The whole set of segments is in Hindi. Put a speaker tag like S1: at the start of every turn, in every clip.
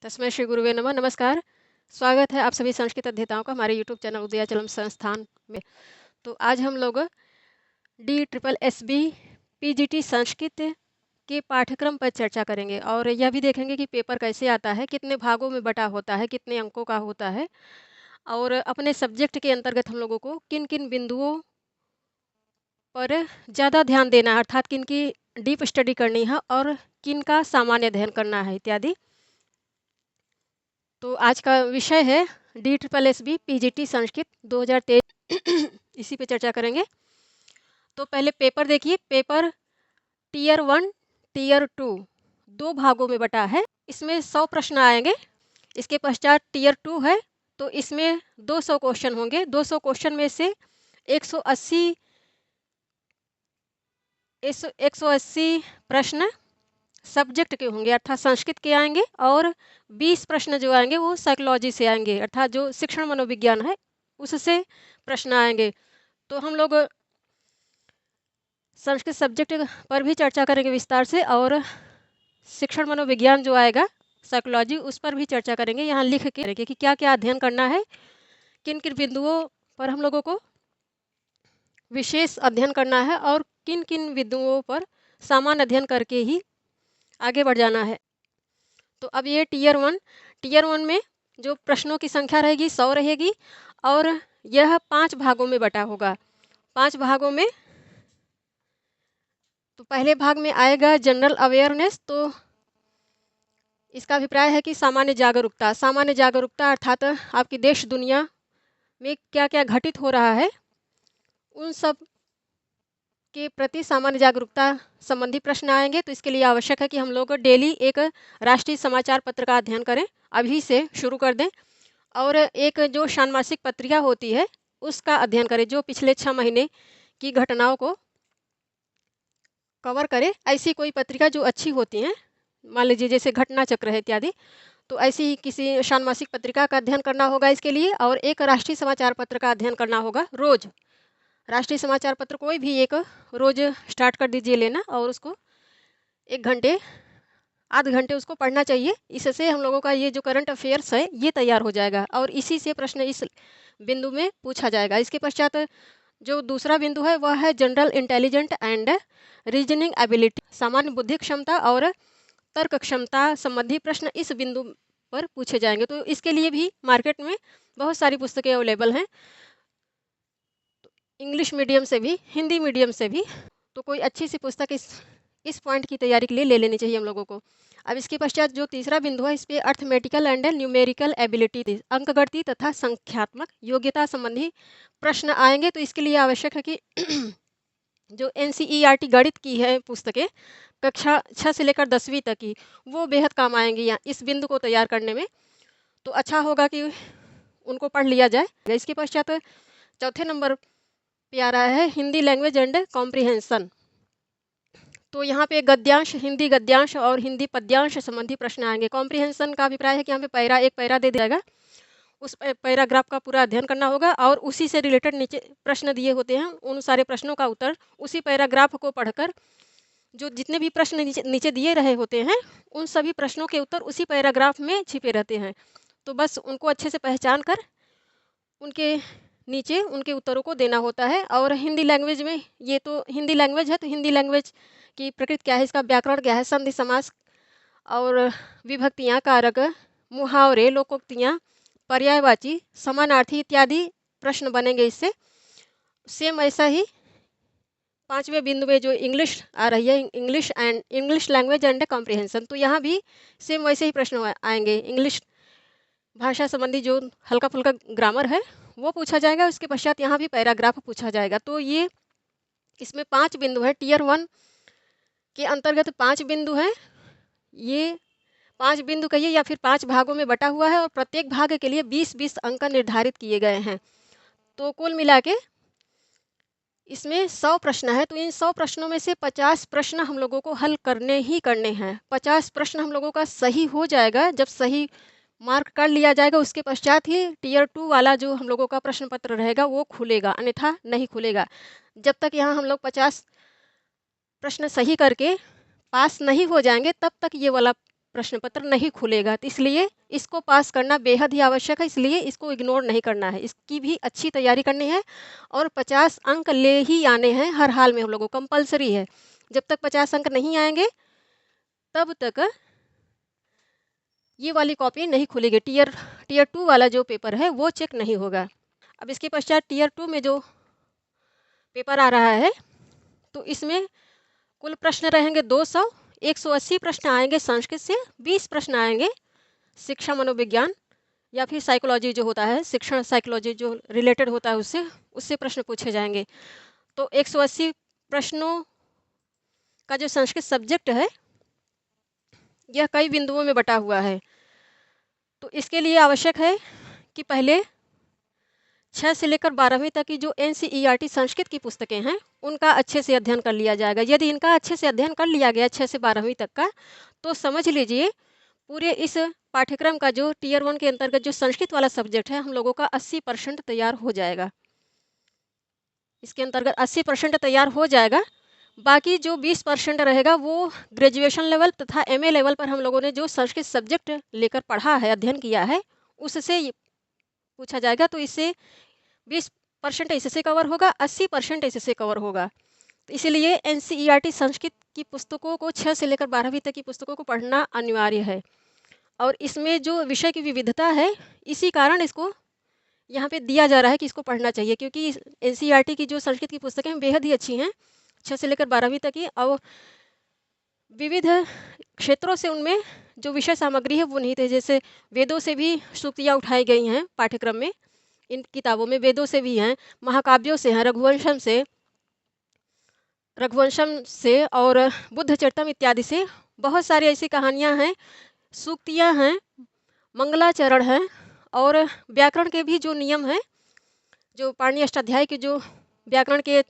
S1: तस्मै श्री गुरुवे नमः। नमस्कार। स्वागत है आप सभी संस्कृत अध्येताओं का हमारे यूट्यूब चैनल उदयाचलम संस्थान में। तो आज हम लोग DSSB PGT संस्कृत के पाठ्यक्रम पर चर्चा करेंगे और यह भी देखेंगे कि पेपर कैसे आता है, कितने भागों में बटा होता है, कितने अंकों का होता है और अपने सब्जेक्ट के अंतर्गत हम लोगों को किन किन बिंदुओं पर ज़्यादा ध्यान देना है, अर्थात किन की डीप स्टडी करनी है और किन का सामान्य अध्ययन करना है इत्यादि। तो आज का विषय है DSSB PGT संस्कृत 2023 इसी पे चर्चा करेंगे। तो पहले पेपर देखिए, पेपर टीयर 1 टीयर 2 दो भागों में बटा है। इसमें 100 प्रश्न आएंगे। इसके पश्चात टीयर 2 है तो इसमें 200 क्वेश्चन होंगे। 200 क्वेश्चन में से 180 प्रश्न सब्जेक्ट के होंगे अर्थात संस्कृत के आएंगे और 20 प्रश्न जो आएंगे वो साइकोलॉजी से आएंगे अर्थात जो शिक्षण मनोविज्ञान है उससे प्रश्न आएंगे। तो हम लोग संस्कृत सब्जेक्ट पर भी चर्चा करेंगे विस्तार से और शिक्षण मनोविज्ञान जो आएगा साइकोलॉजी उस पर भी चर्चा करेंगे। यहाँ लिख के कि क्या क्या अध्ययन करना है, किन किन बिंदुओं पर हम लोगों को विशेष अध्ययन करना है और किन किन बिंदुओं पर सामान्य अध्ययन करके ही आगे बढ़ जाना है। तो अब ये टीयर 1 में जो प्रश्नों की संख्या रहेगी 100 रहेगी और यह 5 भागों में बटा होगा। 5 भागों में तो पहले भाग में आएगा जनरल अवेयरनेस। तो इसका अभिप्राय है कि सामान्य जागरूकता अर्थात आपकी देश दुनिया में क्या क्या घटित हो रहा है उन सब के प्रति सामान्य जागरूकता संबंधी प्रश्न आएंगे। तो इसके लिए आवश्यक है कि हम लोग डेली एक राष्ट्रीय समाचार पत्र का अध्ययन करें, अभी से शुरू कर दें और एक जो षान्मासिक पत्रिका होती है उसका अध्ययन करें जो पिछले 6 महीने की घटनाओं को कवर करे। ऐसी कोई पत्रिका जो अच्छी होती हैं, मान लीजिए जैसे घटना चक्र है इत्यादि, तो ऐसी ही किसी षान्मासिक पत्रिका का अध्ययन करना होगा इसके लिए और एक राष्ट्रीय समाचार पत्र का अध्ययन करना होगा रोज। राष्ट्रीय समाचार पत्र कोई भी एक रोज स्टार्ट कर दीजिए लेना और उसको 1 घंटे आधे घंटे उसको पढ़ना चाहिए। इससे हम लोगों का ये जो करंट अफेयर्स है ये तैयार हो जाएगा और इसी से प्रश्न इस बिंदु में पूछा जाएगा। इसके पश्चात जो दूसरा बिंदु है वह है general intelligent and reasoning ability, सामान्य बुद्धि क्षमता और तर्क क्षमता संबंधी प्रश्न इस बिंदु पर पूछे जाएंगे। तो इसके लिए भी मार्केट में बहुत सारी पुस्तकें अवेलेबल हैं, इंग्लिश मीडियम से भी हिंदी मीडियम से भी। तो कोई अच्छी सी पुस्तक इस पॉइंट की तैयारी के लिए ले लेनी चाहिए हम लोगों को। अब इसके पश्चात जो तीसरा बिंदु है इस पर अर्थमेटिकल एंड न्यूमेरिकल एबिलिटी, अंकगणितीय तथा संख्यात्मक योग्यता संबंधी प्रश्न आएंगे। तो इसके लिए आवश्यक है कि जो NCERT गणित की है पुस्तकें कक्षा 6 से लेकर 10वीं तक की, वो बेहद काम आएंगी यहाँ इस बिंदु को तैयार करने में। तो अच्छा होगा कि उनको पढ़ लिया जाए। इसके पश्चात चौथे नंबर पे आ रहा है हिंदी लैंग्वेज एंड कॉम्प्रिहेंशन। तो यहाँ पे गद्यांश, हिंदी गद्यांश और हिंदी पद्यांश संबंधी प्रश्न आएंगे। कॉम्प्रिहेंशन का अभिप्राय है कि यहाँ पे एक पैरा दे दिया जाएगा, उस पैराग्राफ का पूरा अध्ययन करना होगा और उसी से रिलेटेड नीचे प्रश्न दिए होते हैं, उन सारे प्रश्नों का उत्तर उसी पैराग्राफ को पढ़कर जो जितने भी प्रश्न नीचे दिए रहे होते हैं उन सभी प्रश्नों के उत्तर उसी पैराग्राफ में छिपे रहते हैं। तो बस उनको अच्छे से पहचान कर उनके नीचे उनके उत्तरों को देना होता है। और हिंदी लैंग्वेज में, ये तो हिंदी लैंग्वेज है तो हिंदी लैंग्वेज की प्रकृति क्या है, इसका व्याकरण क्या है, संधि समास और विभक्तियाँ, कारक, मुहावरे, लोकोक्तियाँ, पर्यायवाची, समानार्थी इत्यादि प्रश्न बनेंगे इससे। सेम ऐसा ही 5वें बिंदु में जो इंग्लिश आ रही है, इंग्लिश लैंग्वेज एंड कॉम्प्रिहेंशन, तो यहाँ भी सेम वैसे ही प्रश्न आएंगे। इंग्लिश भाषा संबंधी जो हल्का फुल्का ग्रामर है वो पूछा जाएगा। उसके पश्चात यहाँ भी पैराग्राफ पूछा जाएगा। तो ये इसमें 5 बिंदु है। टीयर 1 के अंतर्गत 5 बिंदु हैं। ये 5 बिंदु कहिए या फिर 5 भागों में बटा हुआ है और प्रत्येक भाग के लिए 20-20 अंक निर्धारित किए गए हैं। तो कुल मिला के इसमें 100 प्रश्न है। तो इन 100 प्रश्नों में से 50 प्रश्न हम लोगों को हल करने ही करने हैं। 50 प्रश्न हम लोगों का सही हो जाएगा। जब सही मार्क कर लिया जाएगा उसके पश्चात ही टीयर 2 वाला जो हम लोगों का प्रश्न पत्र रहेगा वो खुलेगा, अन्यथा नहीं खुलेगा। जब तक यहाँ हम लोग 50 प्रश्न सही करके पास नहीं हो जाएंगे तब तक ये वाला प्रश्न पत्र नहीं खुलेगा। तो इसलिए इसको पास करना बेहद ही आवश्यक है, इसलिए इसको इग्नोर नहीं करना है। इसकी भी अच्छी तैयारी करनी है और 50 अंक ले ही आने हैं हर हाल में, हम लोगों को कंपल्सरी है। जब तक 50 अंक नहीं आएंगे तब तक ये वाली कॉपी नहीं खुलेगी। टीयर 2 वाला जो पेपर है वो चेक नहीं होगा। अब इसके पश्चात टीयर 2 में जो पेपर आ रहा है तो इसमें कुल प्रश्न रहेंगे 200, 180 प्रश्न आएंगे संस्कृत से, 20 प्रश्न आएंगे शिक्षा मनोविज्ञान या फिर साइकोलॉजी जो होता है, शिक्षण साइकोलॉजी जो रिलेटेड होता है उससे प्रश्न पूछे जाएंगे। तो 180 प्रश्नों का जो संस्कृत सब्जेक्ट है यह कई बिंदुओं में बटा हुआ है। तो इसके लिए आवश्यक है कि पहले 6 से लेकर 12वीं तक की जो NCERT संस्कृत की पुस्तकें हैं उनका अच्छे से अध्ययन कर लिया जाएगा। यदि इनका अच्छे से अध्ययन कर लिया गया 6 से 12वीं तक का, तो समझ लीजिए पूरे इस पाठ्यक्रम का जो टीयर 1 के अंतर्गत जो संस्कृत वाला सब्जेक्ट है हम लोगों का 80% तैयार हो जाएगा। इसके अंतर्गत 80% तैयार हो जाएगा। बाकी जो 20% रहेगा वो ग्रेजुएशन लेवल तथा MA लेवल पर हम लोगों ने जो संस्कृत सब्जेक्ट लेकर पढ़ा है, अध्ययन किया है, उससे पूछा जाएगा। तो इससे 20% इससे कवर होगा, 80% इससे कवर होगा। तो इसीलिए NCERT संस्कृत की पुस्तकों को 6 से लेकर 12वीं तक की पुस्तकों को पढ़ना अनिवार्य है। और इसमें जो विषय की विविधता है इसी कारण इसको यहाँ पे दिया जा रहा है कि इसको पढ़ना चाहिए, क्योंकि NCERT की जो संस्कृत की पुस्तकें बेहद ही अच्छी हैं 6 से लेकर 12वीं तक की, और विविध क्षेत्रों से उनमें जो विषय सामग्री है वो नहीं थे। जैसे वेदों से भी सूक्तियाँ उठाई गई हैं पाठ्यक्रम में, इन किताबों में वेदों से भी हैं, महाकाव्यों से हैं, रघुवंशम से और बुद्ध चरितम इत्यादि से बहुत सारी ऐसी कहानियाँ हैं, सूक्तियाँ हैं, मंगलाचरण हैं, और व्याकरण के भी जो नियम हैं, जो पाणिनि अष्टाध्यायी के जो व्याकरण के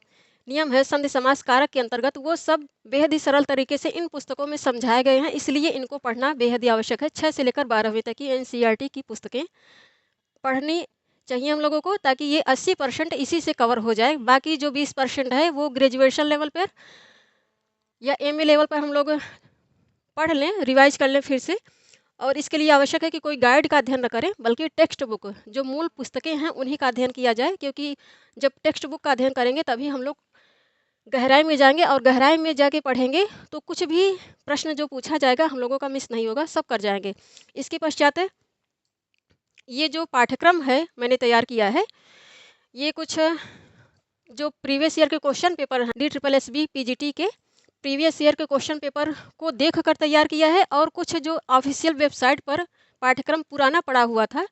S1: नियम है संधि समास कारक के अंतर्गत, वो सब बेहद ही सरल तरीके से इन पुस्तकों में समझाए गए हैं। इसलिए इनको पढ़ना बेहद ही आवश्यक है। 6 से लेकर 12वीं तक की NCERT की पुस्तकें पढ़नी चाहिए हम लोगों को, ताकि ये 80% इसी से कवर हो जाए। बाकी जो 20% है वो ग्रेजुएशन लेवल पर या MA लेवल पर हम लोग पढ़ लें, रिवाइज कर लें फिर से। और इसके लिए आवश्यक है कि कोई गाइड का अध्ययन न करें, बल्कि टेक्स्ट बुक जो मूल पुस्तकें हैं उन्हीं का अध्ययन किया जाए, क्योंकि जब टेक्स्ट बुक का अध्ययन करेंगे तभी हम लोग गहराई में जाएंगे, और गहराई में जाके पढ़ेंगे तो कुछ भी प्रश्न जो पूछा जाएगा हम लोगों का मिस नहीं होगा, सब कर जाएंगे। इसके पश्चात ये जो पाठ्यक्रम है मैंने तैयार किया है, ये कुछ जो प्रीवियस ईयर के क्वेश्चन पेपर हैं DSSB PGT के प्रीवियस ईयर के क्वेश्चन पेपर को देख कर तैयार किया है, और कुछ जो ऑफिशियल वेबसाइट पर पाठ्यक्रम पुराना पड़ा हुआ था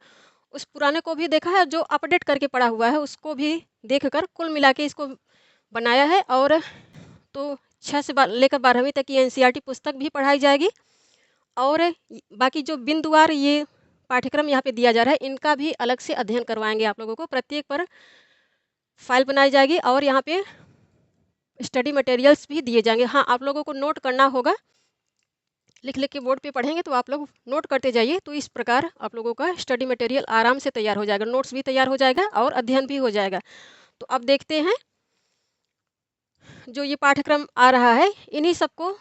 S1: उस पुराने को भी देखा है, जो अपडेट करके पड़ा हुआ है उसको भी देखकर कुल मिला के इसको बनाया है। और तो 6 से लेकर 12वीं तक की NCERT पुस्तक भी पढ़ाई जाएगी, और बाकी जो बिंदुवार ये पाठ्यक्रम यहाँ पे दिया जा रहा है इनका भी अलग से अध्ययन करवाएंगे आप लोगों को। प्रत्येक पर फाइल बनाई जाएगी और यहाँ पे स्टडी मटेरियल्स भी दिए जाएंगे। हाँ, आप लोगों को नोट करना होगा, लिख लिख के बोर्ड पे पढ़ेंगे तो आप लोग नोट करते जाइए। तो इस प्रकार आप लोगों का स्टडी मटेरियल आराम से तैयार हो जाएगा, नोट्स भी तैयार हो जाएगा और अध्ययन भी हो जाएगा। तो अब देखते हैं जो ये पाठ्यक्रम आ रहा है इन्हीं सबको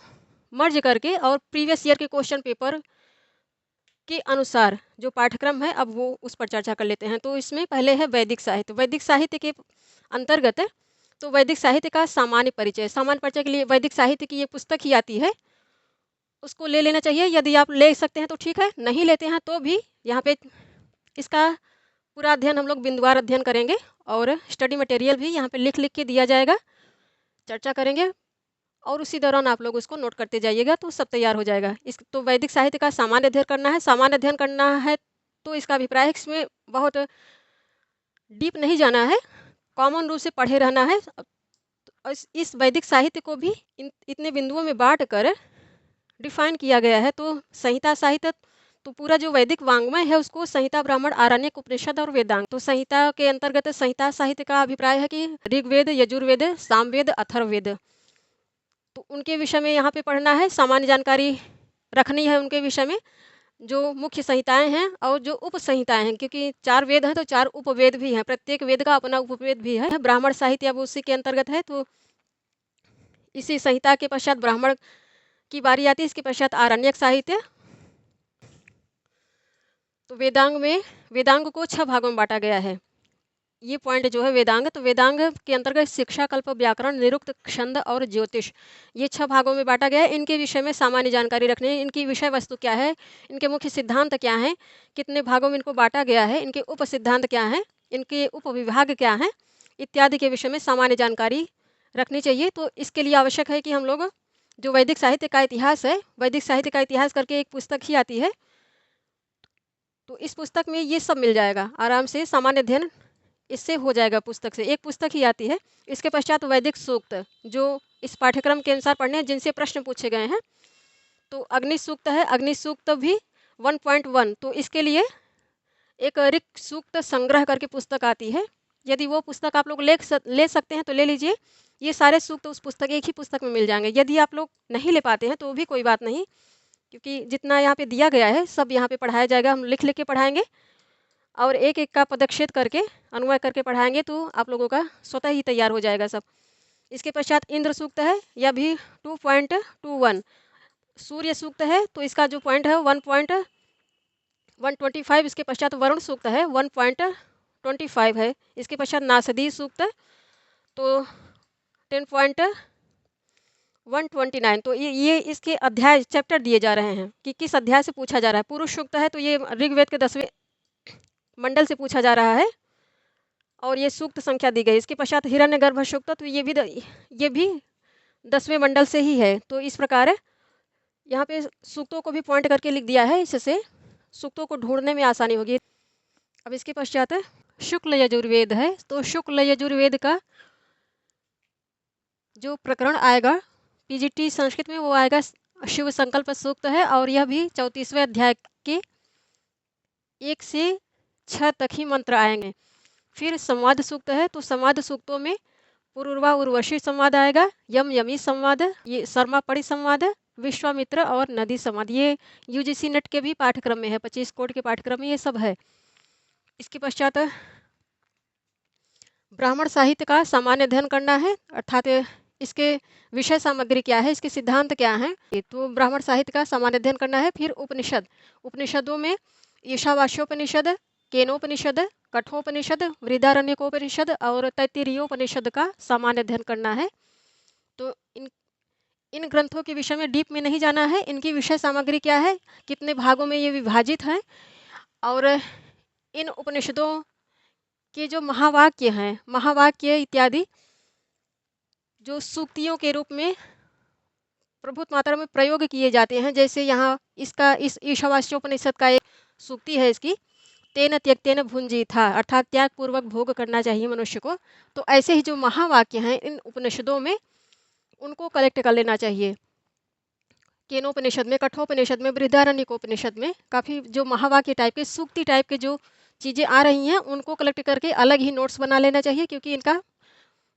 S1: मर्ज करके और प्रीवियस ईयर के क्वेश्चन पेपर के अनुसार जो पाठ्यक्रम है अब वो उस पर चर्चा कर लेते हैं। तो इसमें पहले है वैदिक साहित्य। वैदिक साहित्य के अंतर्गत तो वैदिक साहित्य का सामान्य परिचय। सामान्य परिचय के लिए वैदिक साहित्य की ये पुस्तक ही आती है, उसको ले लेना चाहिए। यदि आप ले सकते हैं तो ठीक है, नहीं लेते हैं तो भी यहाँ पे इसका पूरा अध्ययन हम लोग बिंदुवार अध्ययन करेंगे, और स्टडी मटेरियल भी यहाँ पे लिख लिख के दिया जाएगा, चर्चा करेंगे और उसी दौरान आप लोग उसको नोट करते जाइएगा तो सब तैयार हो जाएगा। इस तो वैदिक साहित्य का सामान्य अध्ययन करना है। सामान्य अध्ययन करना है तो इसका अभिप्राय है इसमें बहुत डीप नहीं जाना है, कॉमन रूप से पढ़े रहना है। इस वैदिक साहित्य को भी इतने बिंदुओं में बांट कर डिफाइन किया गया है। तो संहिता साहित्य तो पूरा जो वैदिक वाङ्मय है उसको संहिता, ब्राह्मण, आरण्यक, उपनिषद और वेदांग। तो संहिता के अंतर्गत संहिता साहित्य का अभिप्राय है कि ऋग्वेद, यजुर्वेद, सामवेद, अथर्ववेद, तो उनके विषय में यहाँ पे पढ़ना है। सामान्य जानकारी रखनी है उनके विषय में, जो मुख्य संहिताएं हैं और जो उप संहिताएं हैं, क्योंकि 4 वेद हैं तो 4 उपवेद भी हैं, प्रत्येक वेद का अपना उपवेद भी है। ब्राह्मण साहित्य अब उसी के अंतर्गत है, तो इसी संहिता के पश्चात ब्राह्मण की बारी आती है। इसके पश्चात आरण्यक साहित्य, तो वेदांग को 6 भागों में बांटा गया है। ये पॉइंट जो है वेदांग, तो वेदांग के अंतर्गत शिक्षा, कल्प, व्याकरण, निरुक्त, छंद और ज्योतिष, ये 6 भागों में बांटा गया है। इनके विषय में सामान्य जानकारी रखनी है। इनकी विषय वस्तु क्या है, इनके मुख्य सिद्धांत क्या हैं, कितने भागों में इनको बांटा गया है, इनके उप सिद्धांत क्या हैं, इनके उपविभाग क्या हैं, इत्यादि के विषय में सामान्य जानकारी रखनी चाहिए। तो इसके लिए आवश्यक है कि हम लोग जो वैदिक साहित्य का इतिहास है, वैदिक साहित्य का इतिहास करके एक पुस्तक ही आती है, तो इस पुस्तक में ये सब मिल जाएगा आराम से। सामान्य अध्ययन इससे हो जाएगा, पुस्तक से, एक पुस्तक ही आती है। इसके पश्चात वैदिक सूक्त जो इस पाठ्यक्रम के अनुसार पढ़ने हैं, जिनसे प्रश्न पूछे गए हैं। तो अग्नि सूक्त है, अग्नि सूक्त भी 1.1, तो इसके लिए एक ऋक् सूक्त संग्रह करके पुस्तक आती है। यदि वो पुस्तक आप लोग ले सकते हैं तो ले लीजिए। ये सारे सूक्त उस पुस्तक, एक ही पुस्तक में मिल जाएंगे। यदि आप लोग नहीं ले पाते हैं तो भी कोई बात नहीं, क्योंकि जितना यहाँ पे दिया गया है सब यहाँ पे पढ़ाया जाएगा। हम लिख लिख के पढ़ाएंगे और एक एक का पदच्छेद करके, अनुवाद करके पढ़ाएंगे, तो आप लोगों का स्वतः ही तैयार हो जाएगा सब। इसके पश्चात इंद्र सूक्त है, यह भी 2.21। सूर्य सूक्त है, तो इसका जो पॉइंट है 1.125। इसके पश्चात वरुण सूक्त है, 1.25 है। इसके पश्चात नासदी सूक्त है, तो 10.129। तो ये इसके अध्याय, चैप्टर दिए जा रहे हैं कि किस अध्याय से पूछा जा रहा है। पुरुष सूक्त है, तो ये ऋग्वेद के 10वें मंडल से पूछा जा रहा है और ये सूक्त संख्या दी गई। इसके पश्चात हिरण्यगर्भ सूक्त, तो ये भी 10वें मंडल से ही है। तो इस प्रकार यहाँ पे सूक्तों को भी पॉइंट करके लिख दिया है, इससे सूक्तों को ढूंढने में आसानी होगी। अब इसके पश्चात शुक्ल यजुर्वेद है, तो शुक्ल यजुर्वेद का जो प्रकरण आएगा पीजीटी संस्कृत में, वो आएगा शिव संकल्प सूक्त है, और यह भी 34वें अध्याय के 1 से 6 तक ही मंत्र आएंगे। फिर संवाद सूक्त है, तो संवाद सूक्तों में पूर्वा उर्वशी संवाद आएगा, यम यमी संवाद, ये शर्मा पड़ी संवाद, विश्वामित्र और नदी संवाद। ये यूजीसी नेट के भी पाठ्यक्रम में है, 25 कोड के पाठ्यक्रम में ये सब है। इसके पश्चात ब्राह्मण साहित्य का सामान्य अध्ययन करना है, अर्थात इसके विषय सामग्री क्या है, इसके सिद्धांत क्या हैं, तो ब्राह्मण साहित्य का सामान्य अध्ययन करना है। फिर उपनिषदों में ईशावास्योपनिषद, केनोपनिषद, कठोपनिषद, वृदारण्यकोपनिषद और तैत्तिरीयोपनिषद का सामान्य अध्ययन करना है। तो इन ग्रंथों के विषय में डीप में नहीं जाना है। इनकी विषय सामग्री क्या है, कितने भागों में ये विभाजित हैं, और इन उपनिषदों के जो महावाक्य हैं, महावाक्य इत्यादि जो सूक्तियों के रूप में प्रभुत मात्रा में प्रयोग किए जाते हैं। जैसे यहाँ इस ईशावास्योपनिषद का एक सूक्ति है इसकी, तेन त्यक्तेन भुंजी था, अर्थात त्याग पूर्वक भोग करना चाहिए मनुष्य को। तो ऐसे ही जो महावाक्य हैं इन उपनिषदों में, उनको कलेक्ट कर लेना चाहिए। केनोपनिषद में, कठोपनिषद में, बृहदारण्यकोपनिषद में काफ़ी जो महावाक्य टाइप के, सूक्ति टाइप के जो चीज़ें आ रही हैं, उनको कलेक्ट करके अलग ही नोट्स बना लेना चाहिए, क्योंकि इनका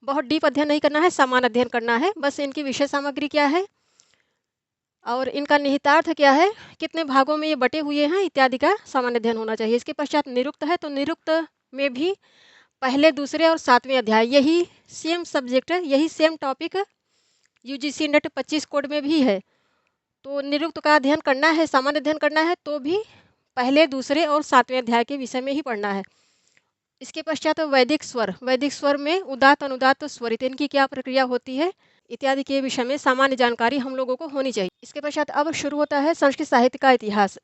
S1: बहुत डीप अध्ययन नहीं करना है, सामान्य अध्ययन करना है। बस इनकी विषय सामग्री क्या है और इनका निहितार्थ क्या है, कितने भागों में ये बटे हुए हैं, इत्यादि का सामान्य अध्ययन होना चाहिए। इसके पश्चात निरुक्त है, तो निरुक्त में भी पहले, दूसरे और 7वें अध्याय, यही सेम सब्जेक्ट है, यही same topic UGC net 25 code में भी है। तो निरुक्त का अध्ययन करना है, सामान्य अध्ययन करना है, तो भी पहले, दूसरे और 7वें अध्याय के विषय में ही पढ़ना है। इसके पश्चात वैदिक स्वर में उदात्त अनुदात्त स्वरित, इनकी क्या प्रक्रिया होती है इत्यादि के विषय में सामान्य जानकारी हम लोगों को होनी चाहिए। इसके पश्चात अब शुरू होता है संस्कृत साहित्य का इतिहास।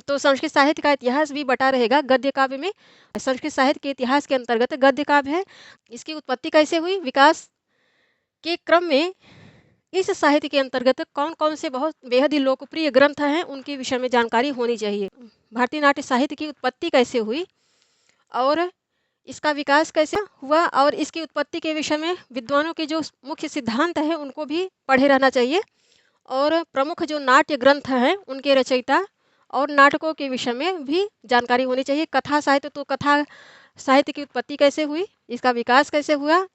S1: तो संस्कृत साहित्य का इतिहास भी बटा रहेगा गद्य काव्य में। संस्कृत साहित्य के इतिहास के अंतर्गत गद्य काव्य है, इसकी उत्पत्ति कैसे हुई, विकास के क्रम में इस साहित्य के अंतर्गत कौन कौन से बहुत बेहद ही लोकप्रिय ग्रंथ हैं, उनके विषय में जानकारी होनी चाहिए। भारतीय नाट्य साहित्य की उत्पत्ति कैसे हुई और इसका विकास कैसे हुआ, और इसकी उत्पत्ति के विषय में विद्वानों के जो मुख्य सिद्धांत हैं उनको भी पढ़े रहना चाहिए। और प्रमुख जो नाट्य ग्रंथ हैं उनके रचयिता और नाटकों के विषय में भी जानकारी होनी चाहिए। कथा साहित्य, तो कथा साहित्य की उत्पत्ति कैसे हुई, इसका विकास कैसे हुआ,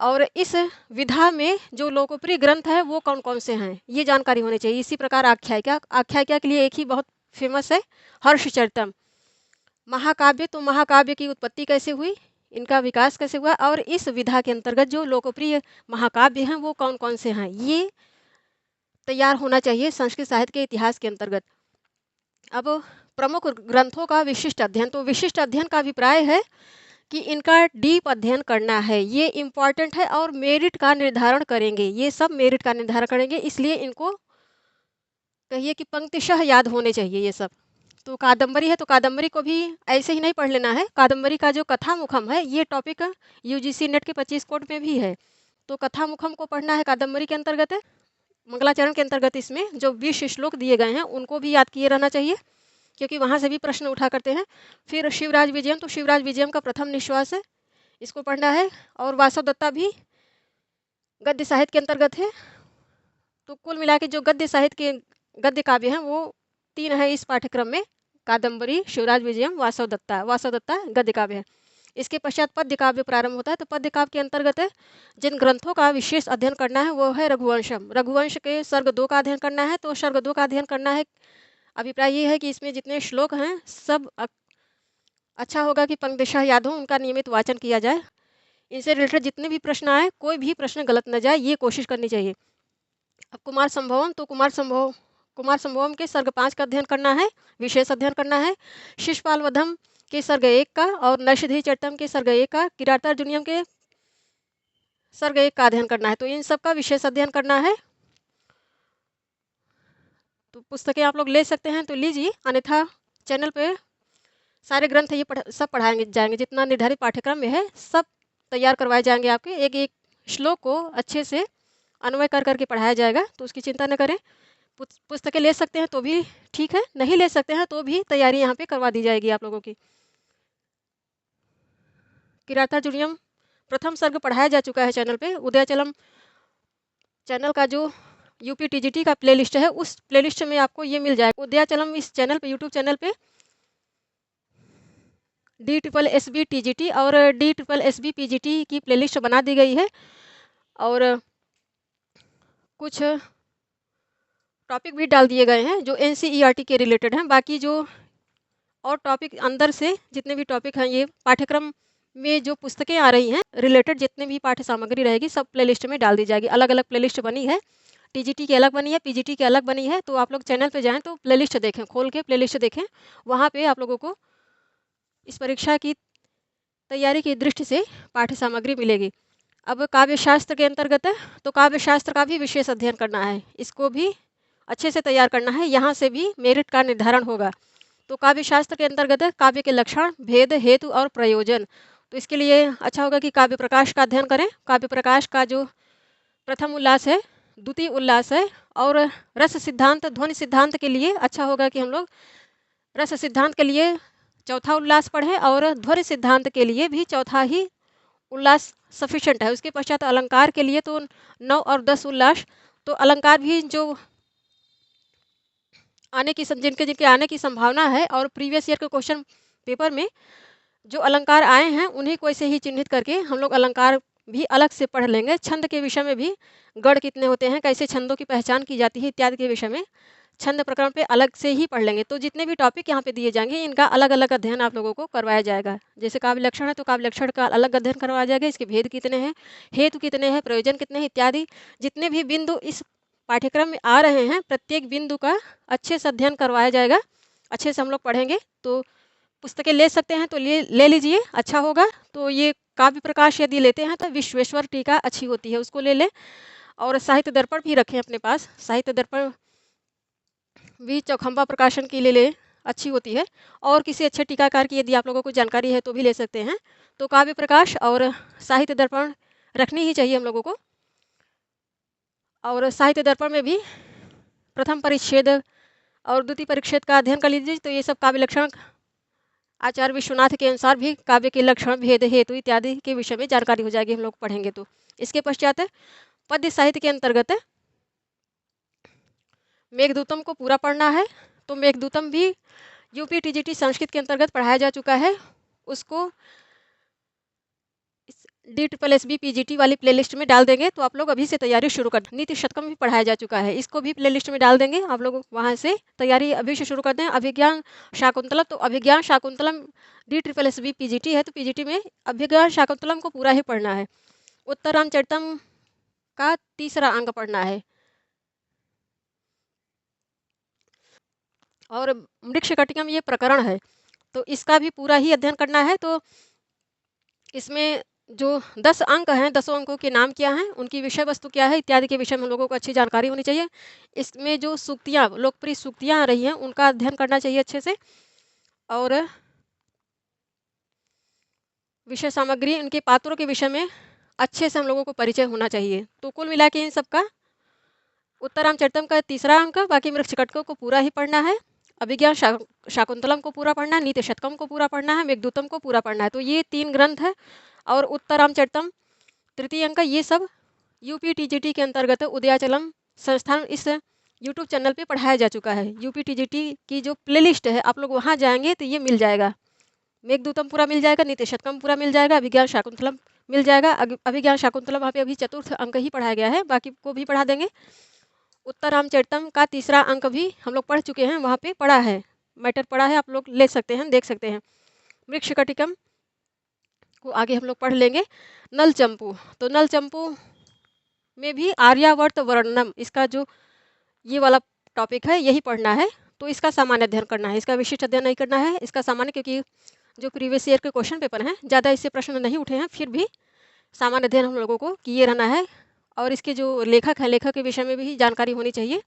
S1: और इस विधा में जो लोकप्रिय ग्रंथ है वो कौन कौन से हैं, ये जानकारी होनी चाहिए। इसी प्रकार आख्यायिका के लिए एक ही बहुत फेमस है, हर्षचरितम। महाकाव्य, तो महाकाव्य की उत्पत्ति कैसे हुई, इनका विकास कैसे हुआ, और इस विधा के अंतर्गत जो लोकप्रिय महाकाव्य हैं वो कौन कौन से हैं, ये तैयार होना चाहिए संस्कृत साहित्य के इतिहास के अंतर्गत। अब प्रमुख ग्रंथों का विशिष्ट अध्ययन। तो विशिष्ट अध्ययन का अभिप्राय है कि इनका डीप अध्ययन करना है, ये इम्पॉर्टेंट है और मेरिट का निर्धारण करेंगे, ये सब मेरिट का निर्धारण करेंगे, इसलिए इनको कहिए कि पंक्तिशः याद होने चाहिए ये सब। तो कादम्बरी है तो कादम्बरी को भी ऐसे ही नहीं पढ़ लेना है। कादम्बरी का जो कथा मुखम है ये टॉपिक यूजीसी नेट के 25 कोड में भी है, तो कथा मुखम को पढ़ना है कादम्बरी के अंतर्गत है। मंगलाचरण के अंतर्गत इसमें जो 20 श्लोक दिए गए हैं उनको भी याद किए रहना चाहिए, क्योंकि वहाँ से भी प्रश्न उठा करते हैं। फिर शिवराज विजयम, तो शिवराज विजयम का प्रथम निश्वास है, इसको पढ़ना है। और वासव दत्ता भी गद्य साहित्य के अंतर्गत है। तो कुल मिला के जो गद्य साहित्य के गद्य काव्य हैं वो 3 है इस पाठ्यक्रम में, कादम्बरी, शिवराज विजयम, वासव दत्ता। वासव दत्ता गद्य काव्य है। इसके पश्चात पद्य काव्य प्रारंभ होता है। तो पद्य काव्य के अंतर्गत है जिन ग्रंथों का विशेष अध्ययन करना है वो है रघुवंशम। रघुवंश के सर्ग 2 का अध्ययन करना है। तो सर्ग 2 का अध्ययन करना है, अभिप्राय ये है कि इसमें जितने श्लोक हैं सब अच्छा होगा कि पंक्तिशः याद हो, उनका नियमित वाचन किया जाए। इनसे रिलेटेड जितने भी प्रश्न आए कोई भी प्रश्न गलत न जाए, ये कोशिश करनी चाहिए। अब कुमार संभवम, तो कुमार संभवम के सर्ग 5 का अध्ययन करना है, विशेष अध्ययन करना है। शिशुपाल वधम के सर्ग 1 का और नरसिद्धि चरितम के सर्ग 1 का, किरातार्जुनीयम के सर्ग 1 का अध्ययन करना है। तो इन सब का विशेष अध्ययन करना है। तो पुस्तकें आप लोग ले सकते हैं तो लीजिए, अन्यथा चैनल पे सारे ग्रंथ ये सब पढ़ाएंगे जाएंगे, जितना निर्धारित पाठ्यक्रम में है सब तैयार करवाए जाएंगे आपके। एक एक श्लोक को अच्छे से अन्वय कर करके पढ़ाया जाएगा, तो उसकी चिंता न करें। पुस्तकें ले सकते हैं तो भी ठीक है, नहीं ले सकते हैं तो भी तैयारी यहाँ पे करवा दी जाएगी आप लोगों की। किरातार्जुनीयम प्रथम सर्ग पढ़ाया जा चुका है चैनल पे। उदयाचलम चैनल का जो यूपी टीजीटी का प्लेलिस्ट है उस प्लेलिस्ट में आपको ये मिल जाएगा। उदयाचलम इस चैनल पे, यूट्यूब चैनल पे DSSB TGT और DSSB PGT की प्लेलिस्ट बना दी गई है। और कुछ टॉपिक भी डाल दिए गए हैं जो NCERT के रिलेटेड हैं। बाकी जो और टॉपिक अंदर से जितने भी टॉपिक हैं, ये पाठ्यक्रम में जो पुस्तकें आ रही हैं रिलेटेड जितने भी पाठ्य सामग्री रहेगी सब प्लेलिस्ट में डाल दी जाएगी। अलग अलग प्लेलिस्ट बनी है, TGT की अलग बनी है, PGT की अलग बनी है। तो आप लोग चैनल पे जाएं तो प्लेलिस्ट देखें, खोल के प्लेलिस्ट देखें, वहाँ पे आप लोगों को इस परीक्षा की तैयारी की दृष्टि से पाठ्य सामग्री मिलेगी। अब काव्य शास्त्र के अंतर्गत है, तो काव्य शास्त्र का भी विशेष अध्ययन करना है, इसको भी अच्छे से तैयार करना है, यहाँ से भी मेरिट का निर्धारण होगा। तो काव्य शास्त्र के अंतर्गत है काव्य के लक्षण, भेद, हेतु और प्रयोजन। तो इसके लिए अच्छा होगा कि काव्य प्रकाश का अध्ययन करें। काव्य प्रकाश का जो प्रथम उल्लास है, द्वितीय उल्लास है और रस सिद्धांत, ध्वनि सिद्धांत के लिए अच्छा होगा कि हम लोग रस सिद्धांत के लिए चौथा उल्लास पढ़ें और ध्वनि सिद्धांत के लिए भी चौथा ही उल्लास सफिशेंट है। उसके पश्चात अलंकार के लिए तो 9 और 10 उल्लास। तो अलंकार भी जो आने की जिनके जिनके आने की संभावना है और प्रीवियस ईयर के क्वेश्चन पेपर में जो अलंकार आए हैं उन्हीं को ऐसे ही चिन्हित करके हम लोग अलंकार भी अलग से पढ़ लेंगे। छंद के विषय में भी गढ़ कितने होते हैं, कैसे छंदों की पहचान की जाती है इत्यादि के विषय में छंद प्रकरण पे अलग से ही पढ़ लेंगे। तो जितने भी टॉपिक यहाँ पे दिए जाएंगे इनका अलग अलग अध्ययन आप लोगों को करवाया जाएगा। जैसे काव्य लक्षण है तो काव्य लक्षण का अलग अध्ययन करवाया जाएगा, इसके भेद कितने हैं, हेतु कितने हैं, प्रयोजन कितने हैं इत्यादि जितने भी बिंदु इस पाठ्यक्रम में आ रहे हैं प्रत्येक बिंदु का अच्छे से अध्ययन करवाया जाएगा, अच्छे से हम लोग पढ़ेंगे। तो पुस्तकें ले सकते हैं तो ले लीजिए, अच्छा होगा। तो ये काव्य प्रकाश यदि लेते हैं तो विश्वेश्वर टीका अच्छी होती है, उसको ले लें। और साहित्य दर्पण भी रखें अपने पास, साहित्य दर्पण भी चौखंबा प्रकाशन की ले लें, अच्छी होती है। और किसी अच्छे टीकाकार की यदि आप लोगों को जानकारी है तो भी ले सकते हैं। तो काव्य प्रकाश और साहित्य दर्पण रखनी ही चाहिए हम लोगों को। और साहित्य दर्पण में भी प्रथम परिच्छेद और द्वितीय परिच्छेद का अध्ययन कर लीजिए। तो ये सब काव्य लक्षण आचार्य विश्वनाथ के अनुसार भी काव्य के लक्षण, भेद, हेतु इत्यादि के विषय में जानकारी हो जाएगी हम लोग पढ़ेंगे तो। इसके पश्चात है पद्य साहित्य के अंतर्गत है मेघदूतम को पूरा पढ़ना है। तो मेघदूतम भी यूपी टीजीटी संस्कृत के अंतर्गत पढ़ाया जा चुका है, उसको DSSB PGT वाली प्लेलिस्ट में डाल देंगे। तो आप लोग अभी से तैयारी शुरू कर। नीति शतकम भी पढ़ाया जा चुका है, इसको भी प्लेलिस्ट में डाल देंगे, आप लोग वहाँ से तैयारी अभी से शुरू कर दें। अभिज्ञान शाकुंतलम, तो अभिज्ञान शाकुंतलम DSSB PGT है तो PGT में अभिज्ञान शाकुंतलम को पूरा ही पढ़ना है। उत्तरामचरितम का 3रा अंग पढ़ना है। और मृच्छकटिकम ये प्रकरण है, तो इसका भी पूरा ही अध्ययन करना है। तो इसमें जो 10 अंक हैं, 10 अंकों के नाम क्या हैं, उनकी विषय वस्तु क्या है इत्यादि के विषय में हम लोगों को अच्छी जानकारी होनी चाहिए। इसमें जो सूक्तियाँ, लोकप्रिय सूक्तियाँ आ रही हैं, उनका अध्ययन करना चाहिए अच्छे से। और विषय सामग्री, इनके पात्रों के विषय में अच्छे से हम लोगों को परिचय होना चाहिए। तो कुल मिला के इन सबका उत्तरामचरितम का 3रा अंक, बाकी मृच्छकटिकम को पूरा ही पढ़ना है, अभिज्ञान शाकुंतलम को पूरा पढ़ना है, नीति शतकम को पूरा पढ़ना है, मेघदूतम को पूरा पढ़ना है। तो ये 3 ग्रंथ है। और उत्तरामचरितम 3य अंक, ये सब यूपी टीजीटी के अंतर्गत उदयाचलम संस्थान इस यूट्यूब चैनल पे पढ़ाया जा चुका है। यूपी टीजीटी की जो प्लेलिस्ट है, आप लोग वहाँ जाएंगे तो ये मिल जाएगा। मेघदूतम पूरा मिल जाएगा, नीति शतकम पूरा मिल जाएगा, अभिज्ञान शाकुंतलम मिल जाएगा। अभिज्ञान शाकुंतलम वहाँ पे अभी 4th अंक ही पढ़ाया गया है, बाकी को भी पढ़ा देंगे। उत्तरामचरितम का 3रा अंक भी हम लोग पढ़ चुके हैं, वहाँ पे पढ़ा है, मैटर पढ़ा है, आप लोग ले सकते हैं, देख सकते हैं। मृच्छकटिकम को आगे हम लोग पढ़ लेंगे। नल चंपू, तो नल चंपू में भी आर्यावर्त वर्णनम, इसका जो ये वाला टॉपिक है यही पढ़ना है। तो इसका सामान्य अध्ययन करना है, इसका विशिष्ट अध्ययन नहीं करना है, इसका सामान्य, क्योंकि जो प्रीवियस ईयर के क्वेश्चन पेपर हैं ज़्यादा इससे प्रश्न नहीं उठे हैं, फिर भी सामान्य अध्ययन हम लोगों को किए रहना है। और इसके जो लेखक हैं, लेखक के विषय में भी जानकारी होनी चाहिए।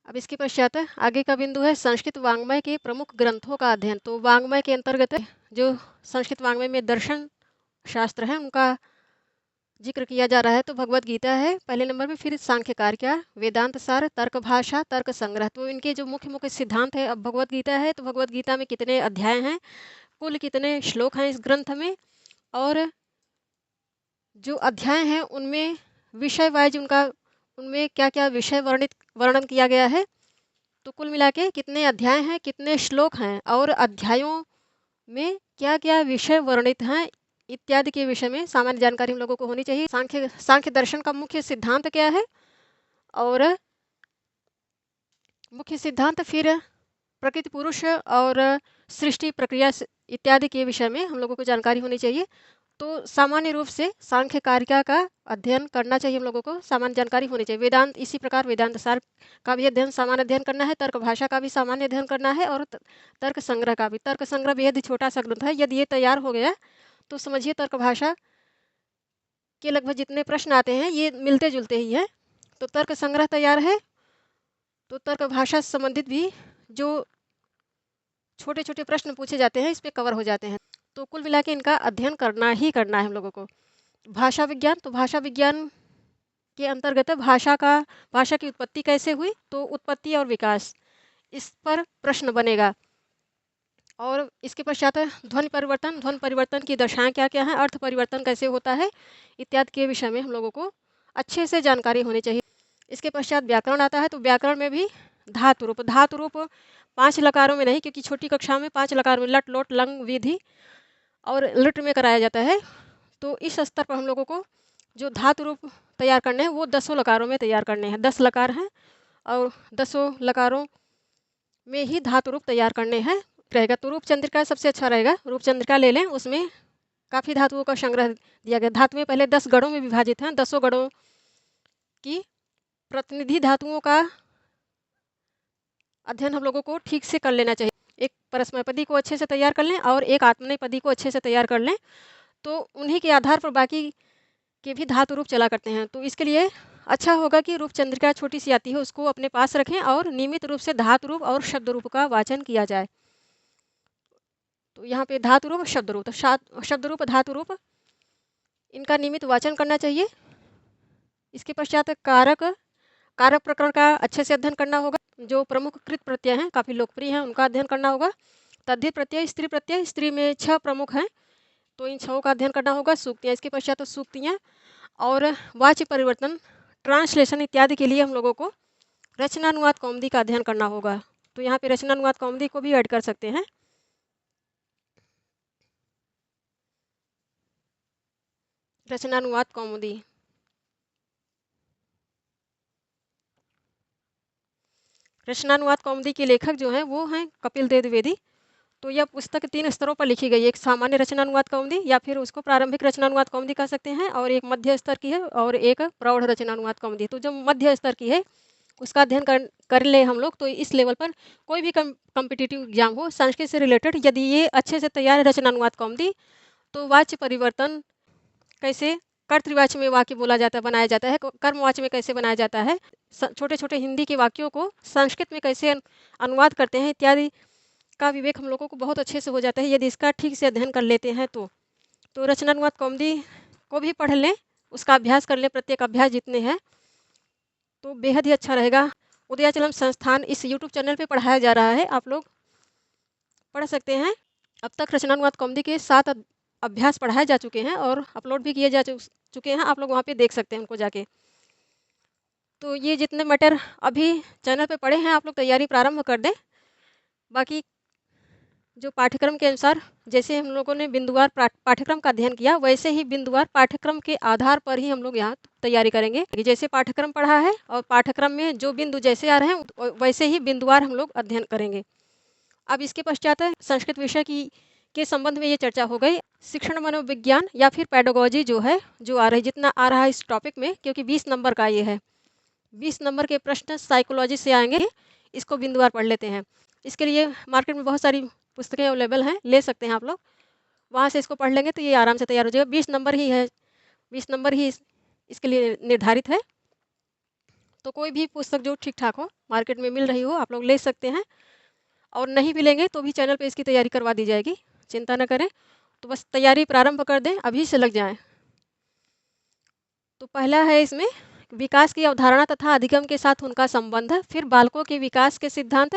S1: अब इसके पश्चात आगे का बिंदु है संस्कृत वाङ्मय के प्रमुख ग्रंथों का अध्ययन। तो वाङ्मय के अंतर्गत जो संस्कृत वाङ्मय में दर्शन शास्त्र है उनका जिक्र किया जा रहा है। तो भगवत गीता है पहले नंबर में, फिर सांख्य कार्य, वेदांत सार, तर्क भाषा, तर्क संग्रह। तो इनके जो मुख्य मुख्य सिद्धांत है, अब भगवत गीता है तो भगवत गीता में कितने अध्याय हैं, कुल कितने श्लोक हैं इस ग्रंथ में, और जो अध्याय हैं उनमें विषय वाइज उनमें क्या क्या विषय वर्णन किया गया है। तो कुल मिला के कितने अध्याय हैं, कितने श्लोक हैं, और अध्यायों में क्या क्या विषय वर्णित हैं इत्यादि के विषय में सामान्य जानकारी हम लोगों को होनी चाहिए। सांख्य दर्शन का मुख्य सिद्धांत क्या है, और मुख्य सिद्धांत, फिर प्रकृति पुरुष और सृष्टि प्रक्रिया इत्यादि के विषय में हम लोगों को जानकारी होनी चाहिए। तो सामान्य रूप से सांख्य कारिका का अध्ययन करना चाहिए हम लोगों को, सामान्य जानकारी होनी चाहिए। वेदांत इसी प्रकार, वेदांत सार का भी अध्ययन सामान्य अध्ययन करना है, तर्क भाषा का भी सामान्य अध्ययन करना है, और तर्क संग्रह का भी। तर्क संग्रह बेहद ही छोटा सा ग्रंथ है, यदि ये तैयार हो गया तो समझिए तर्क भाषा के लगभग जितने प्रश्न आते हैं ये मिलते जुलते ही हैं। तो तर्क संग्रह तैयार है तो तर्क भाषा से संबंधित भी जो छोटे छोटे प्रश्न पूछे जाते हैं इस पर कवर हो जाते हैं। तो कुल मिला के इनका अध्ययन करना ही करना है हम लोगों को। भाषा विज्ञान, तो भाषा विज्ञान के अंतर्गत भाषा की उत्पत्ति कैसे हुई, तो उत्पत्ति और विकास, इस पर प्रश्न बनेगा। और इसके पश्चात ध्वनि परिवर्तन की दशाएं क्या क्या हैं, अर्थ परिवर्तन कैसे होता है इत्यादि के विषय में हम लोगों को अच्छे से जानकारी होनी चाहिए। इसके पश्चात व्याकरण आता है। तो व्याकरण में भी धातु रूप 5 लकारों में नहीं, क्योंकि छोटी कक्षा में 5 लकार में लट लोट लंग विधि और लिट में कराया जाता है। तो इस स्तर पर हम लोगों को जो धातु रूप तैयार करने हैं वो 10 लकारों में तैयार करने हैं। 10 लकार हैं और 10 लकारों में ही धातु रूप तैयार करने हैं रहेगा। तो रूपचंद्रिका सबसे अच्छा रहेगा, रूपचंद्रिका ले लें, उसमें काफ़ी धातुओं का संग्रह दिया गया। धातुएं पहले 10 गणों में विभाजित हैं, 10 गणों की प्रतिनिधि धातुओं का अध्ययन हम लोगों को ठीक से कर लेना चाहिए। एक परस्मैपदी को अच्छे से तैयार कर लें और एक आत्मनेपदी को अच्छे से तैयार कर लें, तो उन्हीं के आधार पर बाकी के भी धातु रूप चला करते हैं। तो इसके लिए अच्छा होगा कि रूपचंद्रिका छोटी सी आती है उसको अपने पास रखें और नियमित रूप से धातु रूप और शब्द रूप का वाचन किया जाए। तो यहाँ पे धातु रूप, शब्द रूप, तो शब्द रूप, धातु रूप, इनका नियमित वाचन करना चाहिए। इसके पश्चात कारक प्रकरण का अच्छे से अध्ययन करना होगा। जो प्रमुख कृत प्रत्यय हैं, काफ़ी लोकप्रिय हैं, उनका अध्ययन करना होगा। तद्धित प्रत्यय, स्त्री में 6 प्रमुख हैं, तो इन 6 का अध्ययन करना होगा। सूक्तियाँ, इसके पश्चात तो सूक्तियाँ और वाच्य परिवर्तन, ट्रांसलेशन इत्यादि के लिए हम लोगों को रचनानुवाद कौमुदी का अध्ययन करना होगा। तो यहाँ पे रचनानुवाद कौमुदी को भी ऐड कर सकते हैं। रचनानुवाद कौमुदी, रचनानुवाद कौमुदी के लेखक जो हैं वो हैं कपिल देव द्विवेदी। तो यह पुस्तक 3 स्तरों पर लिखी गई है। एक सामान्य रचनानुवाद कौमुदी, या फिर उसको प्रारंभिक रचनानुवाद कौमुदी कह सकते हैं, और एक मध्य स्तर की है और एक प्रौढ़ रचनानुवाद कौमुदी। तो जो मध्य स्तर की है उसका अध्ययन कर ले हम लोग, तो इस लेवल पर कोई भी कॉम्पिटिटिव एग्जाम हो संस्कृत से रिलेटेड, यदि ये अच्छे से तैयार है रचनानुवाद कौमुदी, तो वाच्य परिवर्तन कैसे कर्तृवाच्य में वाक्य बोला जाता है, बनाया जाता है, कर्मवाच्य में कैसे बनाया जाता है, छोटे छोटे हिंदी के वाक्यों को संस्कृत में कैसे अनुवाद करते हैं इत्यादि का विवेक हम लोगों को बहुत अच्छे से हो जाता है यदि इसका ठीक से अध्ययन कर लेते हैं तो रचनानुवाद कौमुदी को भी पढ़ लें, उसका अभ्यास कर लें, प्रत्येक अभ्यास जितने हैं तो बेहद ही अच्छा रहेगा। उदयाचलम संस्थान इस यूट्यूब चैनल पे पढ़ाया जा रहा है, आप लोग पढ़ सकते हैं। अब तक रचनानुवाद कौमुदी के 7 अभ्यास पढ़ाए जा चुके हैं और अपलोड भी किए जा चुके हैं, आप लोग वहाँ पे देख सकते हैं उनको जाके। तो ये जितने मैटर अभी चैनल पे पढ़े हैं आप लोग तैयारी प्रारंभ कर दें। बाकी जो पाठ्यक्रम के अनुसार जैसे हम लोगों ने बिंदुवार पाठ्यक्रम का अध्ययन किया, वैसे ही बिंदुवार पाठ्यक्रम के आधार पर ही हम लोग यहाँ तैयारी करेंगे। जैसे पाठ्यक्रम पढ़ा है और पाठ्यक्रम में जो बिंदु जैसे आ रहे हैं वैसे ही बिंदुवार हम लोग अध्ययन करेंगे। अब इसके पश्चात संस्कृत विषय की के संबंध में ये चर्चा हो गई। शिक्षण मनोविज्ञान या फिर पेडागोजी जो है, जो आ रही जितना आ रहा है इस टॉपिक में, क्योंकि 20 नंबर का ये है, 20 नंबर के प्रश्न साइकोलॉजी से आएंगे, इसको बिंदुवार पढ़ लेते हैं। इसके लिए मार्केट में बहुत सारी पुस्तकें अवेलेबल हैं, ले सकते हैं आप लोग, वहाँ से इसको पढ़ लेंगे तो ये आराम से तैयार हो जाएगा। 20 नंबर ही है, 20 नंबर ही इसके लिए निर्धारित है। तो कोई भी पुस्तक जो ठीक ठाक हो, मार्केट में मिल रही हो, आप लोग ले सकते हैं, और नहीं भी लेंगे तो भी चैनल पे इसकी तैयारी करवा दी जाएगी, चिंता न करें। तो बस तैयारी प्रारंभ कर दें, अभी से लग जाएं। तो पहला है इसमें विकास की अवधारणा तथा अधिगम के साथ उनका संबंध, फिर बालकों के विकास के सिद्धांत,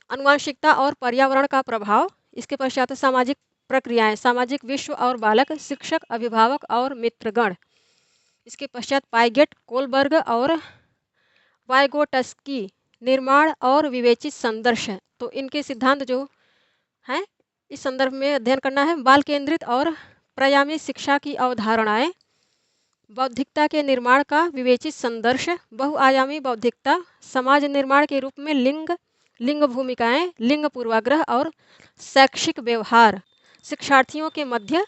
S1: आनुवंशिकता और पर्यावरण का प्रभाव, इसके पश्चात सामाजिक प्रक्रियाएं, सामाजिक विश्व और बालक, शिक्षक, अभिभावक और मित्रगण, इसके पश्चात पाइगेट, कोलबर्ग और वाइगोटस्की, निर्माण और विवेचित संदर्श। तो इनके सिद्धांत जो हैं इस संदर्भ में अध्ययन करना है। बाल केंद्रित और प्रयामी शिक्षा की अवधारणाएं, बौद्धिकता के निर्माण का विवेचित संदर्श, बहुआयामी बौद्धिकता, समाज निर्माण के रूप में लिंग भूमिकाएं, लिंग पूर्वाग्रह और शैक्षिक व्यवहार, शिक्षार्थियों के मध्य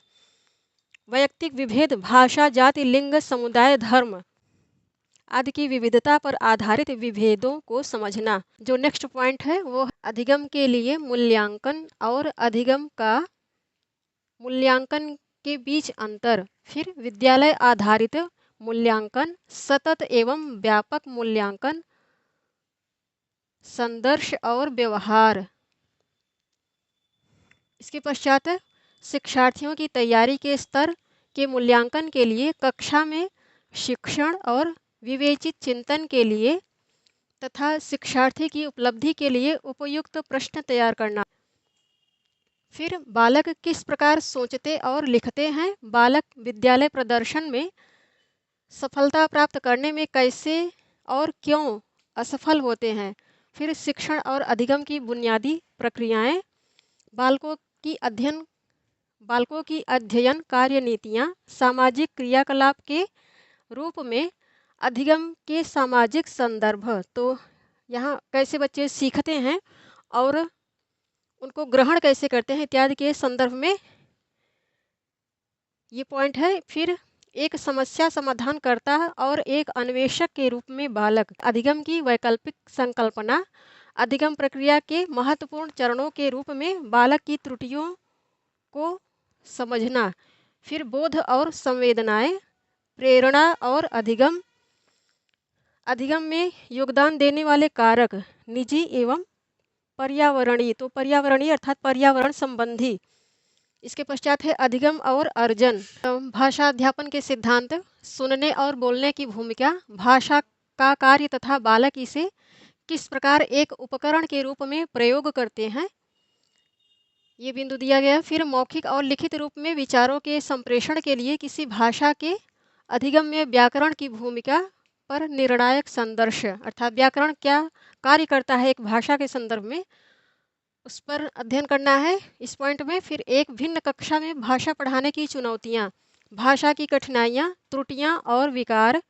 S1: वैयक्तिक विभेद, भाषा, जाति, लिंग, समुदाय, धर्म आदि की विविधता पर आधारित विभेदों को समझना। जो नेक्स्ट पॉइंट है वो अधिगम के लिए मूल्यांकन और अधिगम का मूल्यांकन के बीच अंतर, फिर विद्यालय आधारित मूल्यांकन, सतत एवं व्यापक मूल्यांकन, संदर्श और व्यवहार। इसके पश्चात शिक्षार्थियों की तैयारी के स्तर के मूल्यांकन के लिए कक्षा में शिक्षण और विवेचित चिंतन के लिए तथा शिक्षार्थी की उपलब्धि के लिए उपयुक्त प्रश्न तैयार करना। फिर बालक किस प्रकार सोचते और लिखते हैं, बालक विद्यालय प्रदर्शन में सफलता प्राप्त करने में कैसे और क्यों असफल होते हैं। फिर शिक्षण और अधिगम की बुनियादी प्रक्रियाएं, बालकों की अध्ययन कार्यनीतियाँ, सामाजिक क्रियाकलाप के रूप में अधिगम के सामाजिक संदर्भ। तो यहाँ कैसे बच्चे सीखते हैं और उनको ग्रहण कैसे करते हैं इत्यादि के संदर्भ में ये पॉइंट है। फिर एक समस्या समाधान करता और एक अन्वेषक के रूप में बालक, अधिगम की वैकल्पिक संकल्पना, अधिगम प्रक्रिया के महत्वपूर्ण चरणों के रूप में बालक की त्रुटियों को समझना। फिर बोध और संवेदनाएं, प्रेरणा और अधिगम, अधिगम में योगदान देने वाले कारक, निजी एवं पर्यावरणीय। तो पर्यावरणीय अर्थात पर्यावरण संबंधी। इसके पश्चात है अधिगम और अर्जन, भाषा अध्यापन के सिद्धांत, सुनने और बोलने की भूमिका, भाषा का कार्य तथा बालक इसे किस प्रकार एक उपकरण के रूप में प्रयोग करते हैं, ये बिंदु दिया गया। फिर मौखिक और लिखित रूप में विचारों के संप्रेषण के लिए किसी भाषा के अधिगम में व्याकरण की भूमिका पर निर्णायक संदर्श, अर्थात व्याकरण क्या कार्य करता है एक भाषा के संदर्भ में, उस पर अध्ययन करना है इस पॉइंट में। फिर एक भिन्न कक्षा में भाषा पढ़ाने की चुनौतियाँ, भाषा की कठिनाइयाँ, त्रुटियाँ और विकार।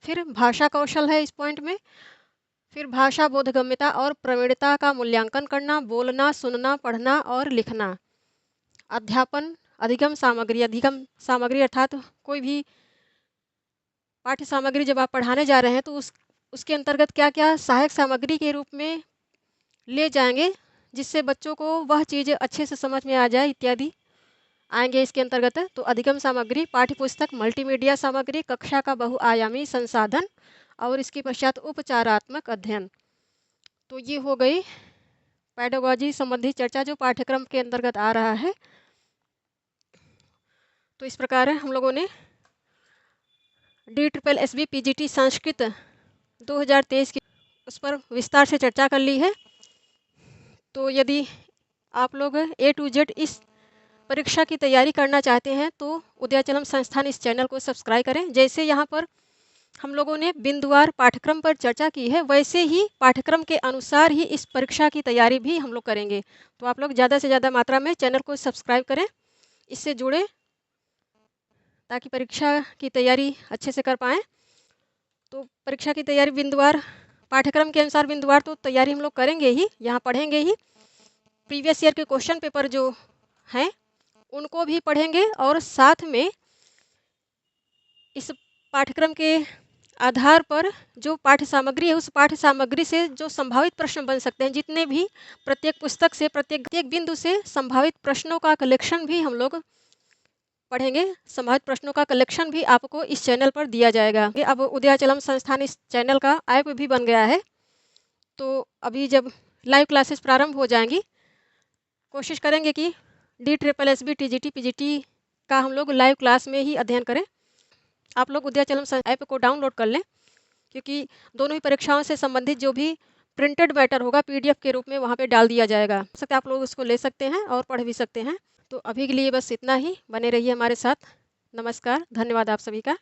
S1: फिर भाषा कौशल है इस पॉइंट में। फिर भाषा बोधगम्यता और प्रवीणता का मूल्यांकन करना, बोलना, सुनना, पढ़ना और लिखना। अध्यापन, अधिगम सामग्री अर्थात कोई भी पाठ्य सामग्री जब आप पढ़ाने जा रहे हैं तो उसके अंतर्गत क्या-क्या सहायक सामग्री के रूप में ले जाएँगे, जिससे बच्चों को वह चीज़ अच्छे से समझ में आ जाए इत्यादि आएँगे इसके अंतर्गत। तो अधिगम सामग्री, पाठ्यपुस्तक, मल्टीमीडिया सामग्री, कक्षा का बहुआयामी संसाधन और इसके पश्चात उपचारात्मक अध्ययन। तो ये हो गई पेडागॉजी संबंधी चर्चा जो पाठ्यक्रम के अंतर्गत आ रहा है। तो इस प्रकार हम लोगों ने DSSB PGT संस्कृत 2023 की उस पर विस्तार से चर्चा कर ली है। तो यदि आप लोग A to Z इस परीक्षा की तैयारी करना चाहते हैं तो उदयाचलम संस्थान इस चैनल को सब्सक्राइब करें। जैसे यहाँ पर हम लोगों ने बिंदुवार पाठ्यक्रम पर चर्चा की है, वैसे ही पाठ्यक्रम के अनुसार ही इस परीक्षा की तैयारी भी हम लोग करेंगे। तो आप लोग ज़्यादा से ज़्यादा मात्रा में चैनल को सब्सक्राइब करें, इससे जुड़े, ताकि परीक्षा की तैयारी अच्छे से कर पाएँ। तो परीक्षा की तैयारी बिंदुवार पाठ्यक्रम के अनुसार बिंदुवार तो तैयारी हम लोग करेंगे ही, यहाँ पढ़ेंगे ही। प्रीवियस ईयर के क्वेश्चन पेपर जो हैं उनको भी पढ़ेंगे और साथ में इस पाठ्यक्रम के आधार पर जो पाठ्य सामग्री है, उस पाठ्य सामग्री से जो संभावित प्रश्न बन सकते हैं, जितने भी प्रत्येक पुस्तक से प्रत्येक बिंदु से संभावित प्रश्नों का कलेक्शन भी हम लोग पढ़ेंगे। संभावित प्रश्नों का कलेक्शन भी आपको इस चैनल पर दिया जाएगा। अब उदयाचलम संस्थान इस चैनल का ऐप भी बन गया है। तो अभी जब लाइव क्लासेस प्रारंभ हो जाएंगी, कोशिश करेंगे कि DSSB TGT PGT का हम लोग लाइव क्लास में ही अध्ययन करें। आप लोग उदयाचलम ऐप को डाउनलोड कर लें, क्योंकि दोनों ही परीक्षाओं से संबंधित जो भी प्रिंटेड मैटर होगा PDF के रूप में वहाँ पे डाल दिया जाएगा। हो सकता है आप लोग उसको ले सकते हैं और पढ़ भी सकते हैं। तो अभी के लिए बस इतना ही। बने रहिए हमारे साथ। नमस्कार, धन्यवाद आप सभी का।